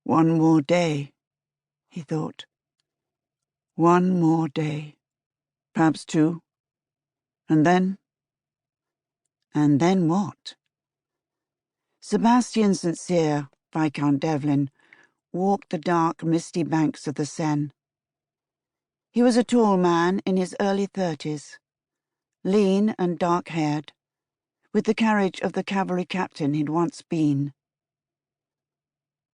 One more day, he thought. One more day. Perhaps two. And then? And then what? Sebastian St, Viscount Devlin, walked the dark, misty banks of the Seine. He was a tall man in his early 30s, lean and dark-haired, with the carriage of the cavalry captain he'd once been.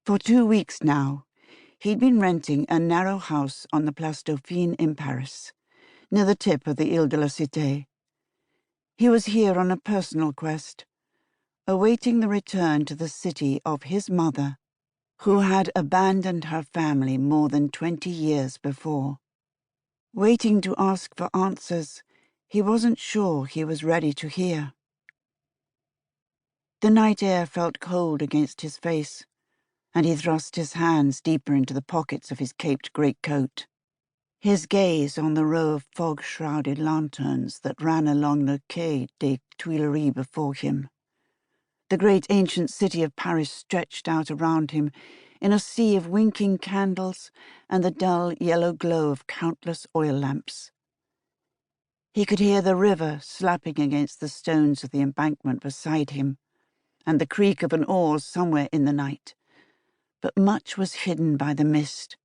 For 2 weeks now, he'd been renting a narrow house on the Place Dauphine in Paris, near the tip of the Ile de la Cité. He was here on a personal quest, awaiting the return to the city of his mother, who had abandoned her family more than 20 years before. Waiting to ask for answers he wasn't sure he was ready to hear. The night air felt cold against his face, and he thrust his hands deeper into the pockets of his caped greatcoat. His gaze on the row of fog-shrouded lanterns that ran along the Quai des Tuileries before him. The great ancient city of Paris stretched out around him in a sea of winking candles and the dull yellow glow of countless oil lamps. He could hear the river slapping against the stones of the embankment beside him, and the creak of an oar somewhere in the night, but much was hidden by the mist.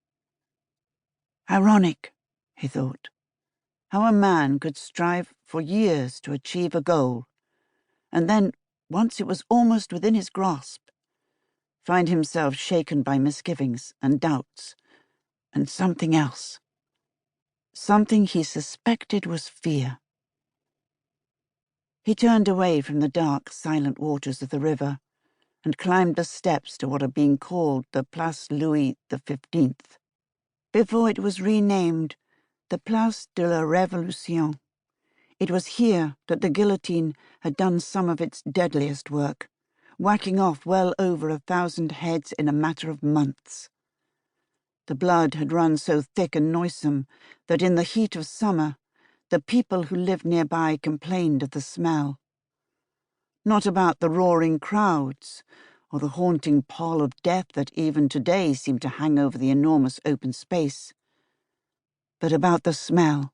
Ironic, he thought, how a man could strive for years to achieve a goal, and then, once it was almost within his grasp, find himself shaken by misgivings and doubts, and something else. Something he suspected was fear. He turned away from the dark, silent waters of the river and climbed the steps to what had been called the Place Louis XV, before it was renamed the Place de la Révolution. It was here that the guillotine had done some of its deadliest work, whacking off well over 1,000 heads in a matter of months. The blood had run so thick and noisome that in the heat of summer the people who lived nearby complained of the smell. Not about the roaring crowds or the haunting pall of death that even today seemed to hang over the enormous open space, but about the smell.